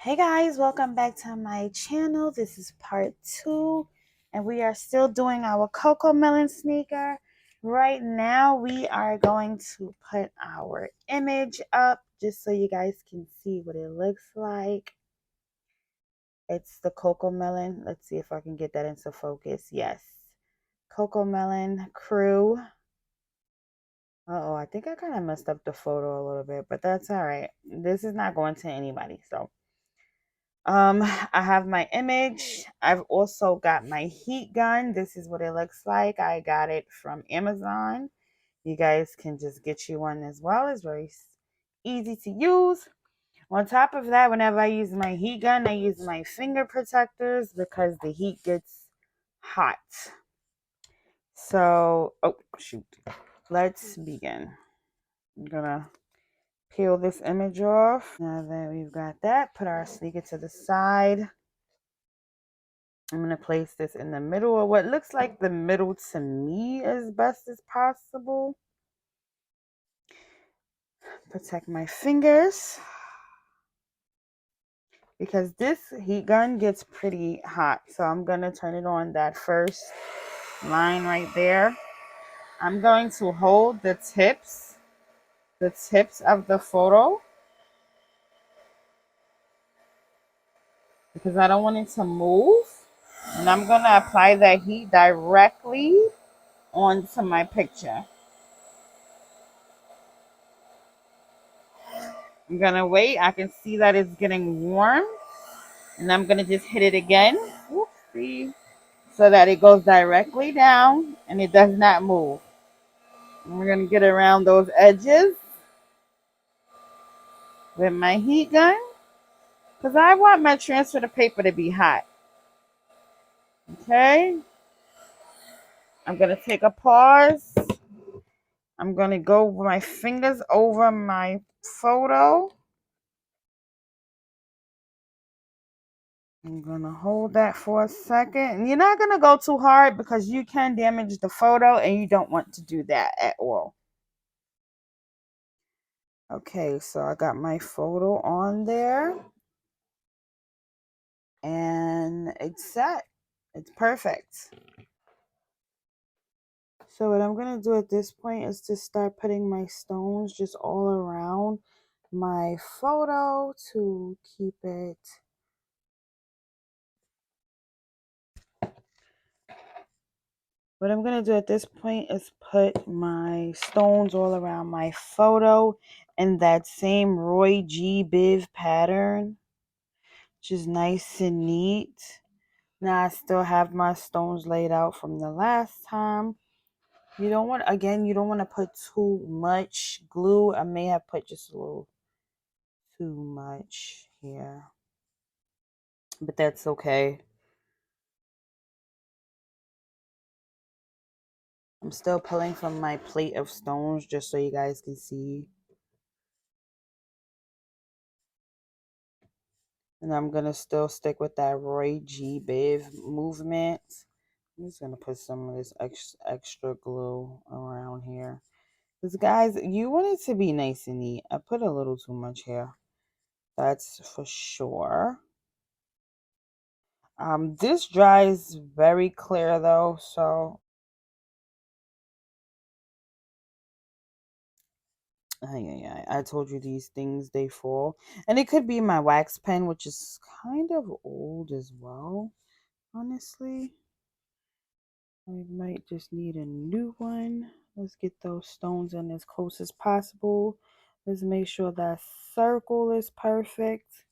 Hey guys, welcome back to my channel. This is part 2 and we are still doing our Cocomelon sneaker. Right now we are going to put our image up just so you guys can see what it looks like. It's the Cocomelon. Let's see if I can get that into focus. Yes. Cocomelon crew. Uh-oh, I think I kind of messed up the photo a little bit, but that's all right. This is not going to anybody, so I have my image. I've also got my heat gun. This is what it looks like. I got it from Amazon. You guys can just get you one as well. It's very easy to use. On top of that, whenever I use my heat gun, I use my finger protectors because the heat gets hot. So, oh shoot. Let's begin. I'm gonna peel this image off. Now that we've got that, put our sneaker to the side. I'm going to place this in the middle, or what looks like the middle to me, as best as possible. Protect my fingers because this heat gun gets pretty hot. So I'm going to turn it on that first line right there. I'm going to hold the tips of the photo because I don't want it to move. And I'm going to apply that heat directly onto my picture. I'm going to wait. I can see that it's getting warm. And I'm going to just hit it again. Whoopsie. So that it goes directly down and it does not move. And we're going to get around those edges with my heat gun. Because I want my transfer to paper to be hot. Okay. I'm going to take a pause. I'm going to go with my fingers over my photo. I'm going to hold that for a second. And you're not going to go too hard because you can damage the photo and you don't want to do that at all. Okay, so I got my photo on there. And it's set. It's perfect. So what I'm going to do at this point is to start putting my stones just all around my photo to keep it What I'm going to do at this point is put my stones all around my photo in that same Roy G. Biv pattern, which is nice and neat. Now I still have my stones laid out from the last time. You don't want to put too much glue. I may have put just a little too much here, but that's okay. I'm still pulling from my plate of stones just so you guys can see. And I'm going to still stick with that Roy G. Biv movement. I'm just going to put some of this extra glue around here. Because, guys, you want it to be nice and neat. I put a little too much here. That's for sure. This dries very clear, though, so... I told you these things, they fall. And it could be my wax pen, which is kind of old as well, honestly. I might just need a new one. Let's get those stones in as close as possible. Let's make sure that circle is perfect.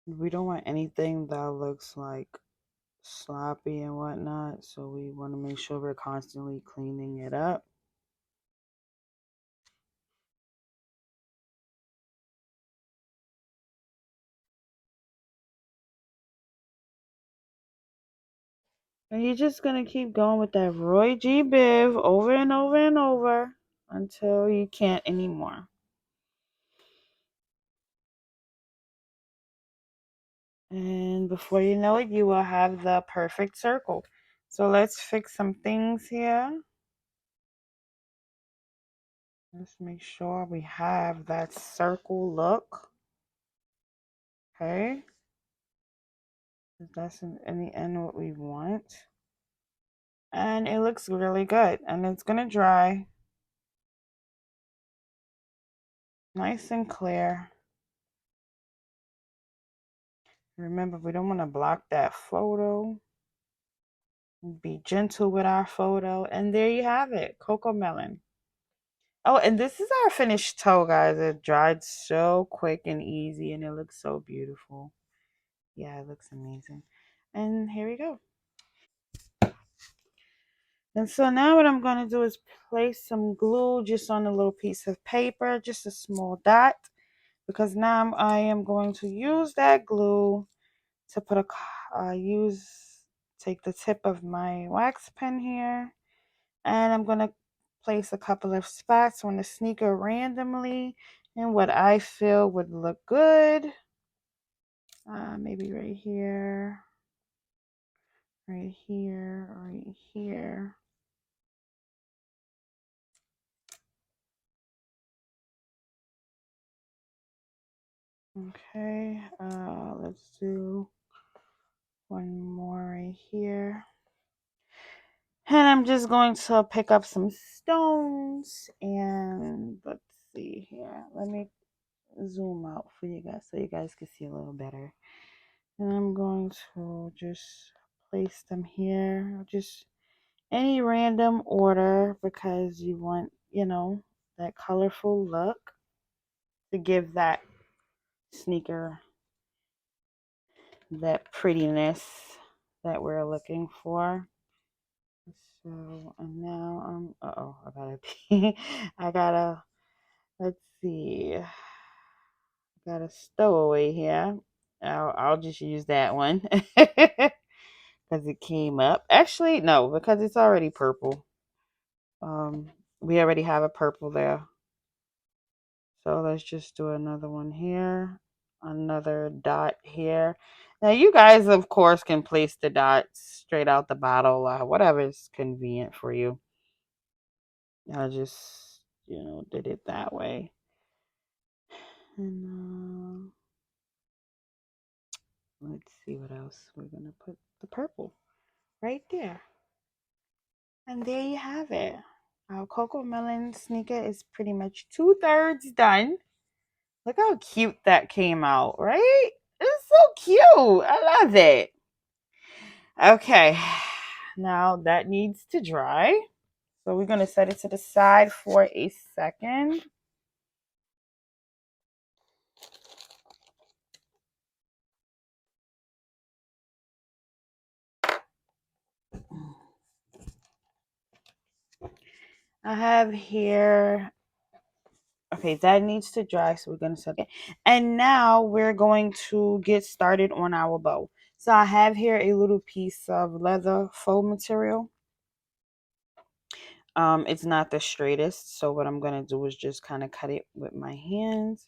We don't want anything that looks like sloppy and whatnot, so we want to make sure we're constantly cleaning it up. And you're just going to keep going with that Roy G. Biv over and over and over until you can't anymore. And before you know it, you will have the perfect circle. So let's fix some things here. Let's make sure we have that circle look. Okay. That's in the end what we want. And it looks really good. And it's going to dry nice and clear. Remember, we don't want to block that photo. Be gentle with our photo. And there you have it, Cocomelon. Oh, and this is our finished toe, guys. It dried so quick and easy, and it looks so beautiful. Yeah, it looks amazing. And here we go. And so now what I'm going to do is place some glue just on a little piece of paper, just a small dot, because now I am going to use that glue to put take the tip of my wax pen here, and I'm going to place a couple of spots on the sneaker randomly and what I feel would look good. Maybe right here, right here, right here. Okay, let's do one more right here. And I'm just going to pick up some stones and let's see here. Let me zoom out for you guys so you guys can see a little better. And I'm going to just place them here, just any random order because you want, that colorful look to give that sneaker that prettiness that we're looking for. So, and now uh-oh, I gotta pee. I gotta, let's see. I got a stowaway here. I'll just use that one because it came up. Actually, no, because it's already purple. Um, we already have a purple there. So let's just do another one here. Another dot here. Now you guys, of course, can place the dots straight out the bottle, whatever is convenient for you. I just, did it that way. And let's see what else we're going to put. The purple right there. And there you have it. Our Cocomelon sneaker is pretty much 2/3 done. Look how cute that came out, right? It's so cute. I love it. Okay. Now that needs to dry. So we're going to set it to the side for a second. I have here, okay, that needs to dry, so we're going to set it. And now we're going to get started on our bow. So I have here a little piece of leather faux material. It's not the straightest, so what I'm going to do is just kind of cut it with my hands.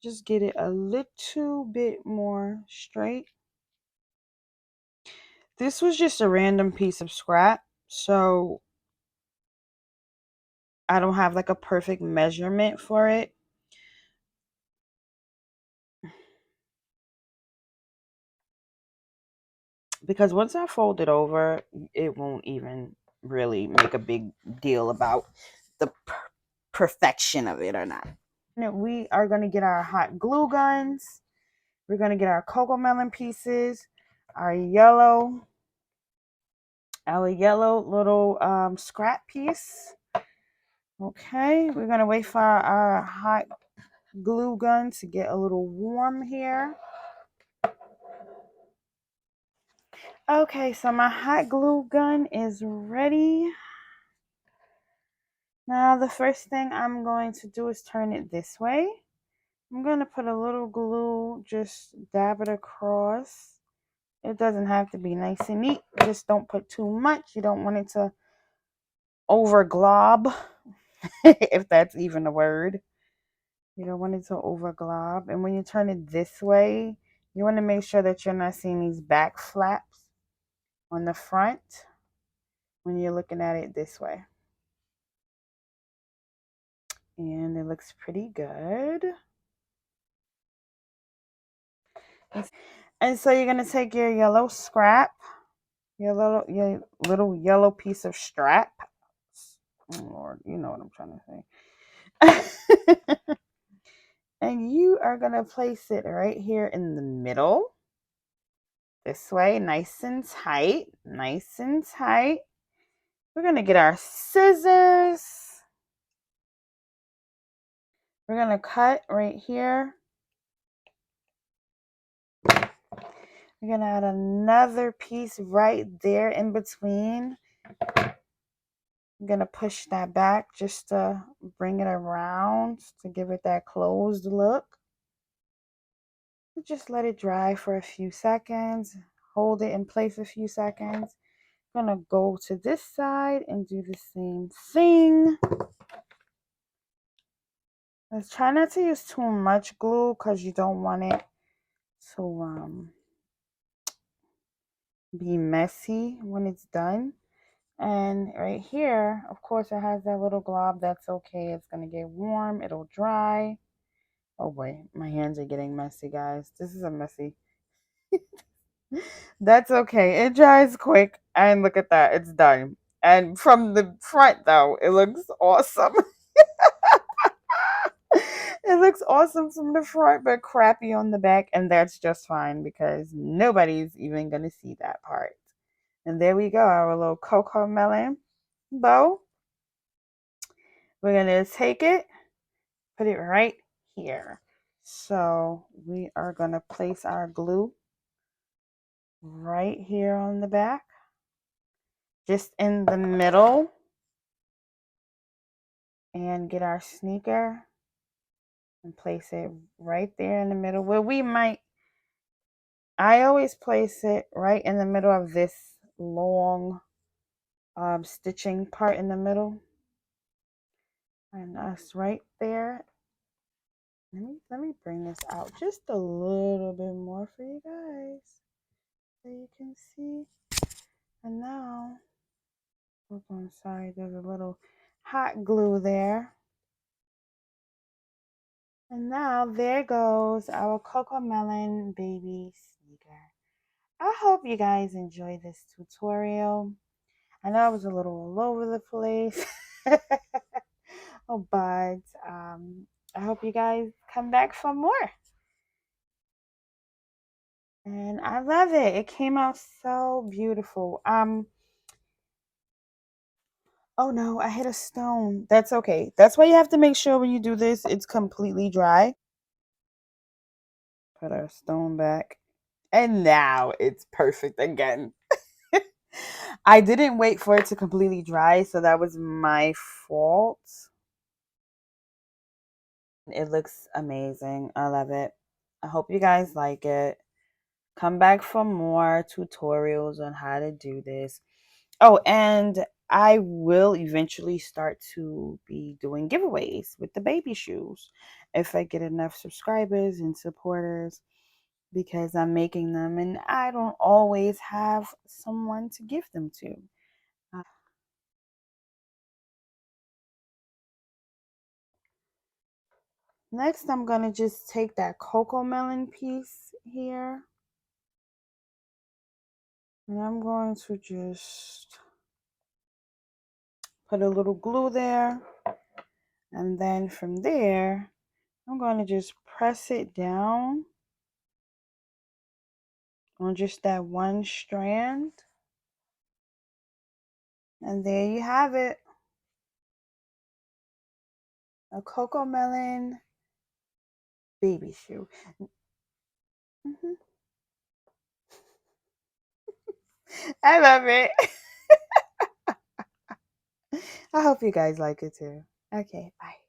Just get it a little bit more straight. This was just a random piece of scrap, so I don't have like a perfect measurement for it. Because once I fold it over, it won't even really make a big deal about the perfection of it or not. We are going to get our hot glue guns. We're going to get our Cocomelon pieces, our yellow little scrap piece. Okay, we're going to wait for our hot glue gun to get a little warm here. Okay, so my hot glue gun is ready. Now the first thing I'm going to do is turn it this way. I'm going to put a little glue, just dab it across. It doesn't have to be nice and neat. Just don't put too much. You don't want it to over glob, if that's even a word. You don't want it to over glob. And when you turn it this way, You want to make sure that you're not seeing these back flaps on the front when you're looking at it this way. And it looks pretty good. And so you're going to take your yellow scrap, your little yellow piece of strap. Oh, Lord, you know what I'm trying to say. And you are going to place it right here in the middle. This way, nice and tight, nice and tight. We're going to get our scissors. We're going to cut right here. We're going to add another piece right there in between. I'm going to push that back just to bring it around to give it that closed look. Just let it dry for a few seconds. Hold it in place a few seconds. I'm going to go to this side and do the same thing. Let's try not to use too much glue because you don't want it to be messy when it's done. And right here, of course, it has that little glob. That's okay. It's going to get warm. It'll dry. Oh boy, my hands are getting messy, guys. This is a messy. That's okay. It dries quick. And look at that. It's done. And from the front, though, it looks awesome. It looks awesome from the front, but crappy on the back. And that's just fine because nobody's even going to see that part. And there we go. Our little Cocomelon bow. We're going to take it, put it right here. So we are going to place our glue right here on the back, just in the middle, and get our sneaker and place it right there in the middle where we might. I always place it right in the middle of this long stitching part in the middle, and us right there. Let me bring this out just a little bit more for you guys so you can see. And now, oops, I'm sorry, there's a little hot glue there. And now there goes our Cocomelon baby sneaker. I hope you guys enjoy this tutorial. I know I was a little all over the place. Oh, but I hope you guys come back for more. And I love it. It came out so beautiful. Oh no, I hit a stone. That's okay. That's why you have to make sure when you do this, it's completely dry. Put our stone back. And now it's perfect again. I didn't wait for it to completely dry, so that was my fault. It looks amazing. I love it. I hope you guys like it. Come back for more tutorials on how to do this. Oh, and I will eventually start to be doing giveaways with the baby shoes if I get enough subscribers and supporters, because I'm making them and I don't always have someone to give them to. Next, I'm going to just take that Cocomelon piece here, and I'm going to just put a little glue there, and then from there, I'm going to just press it down on just that one strand, and there you have it, a Cocomelon baby shoe. I love it. I hope you guys like it too. Okay, bye.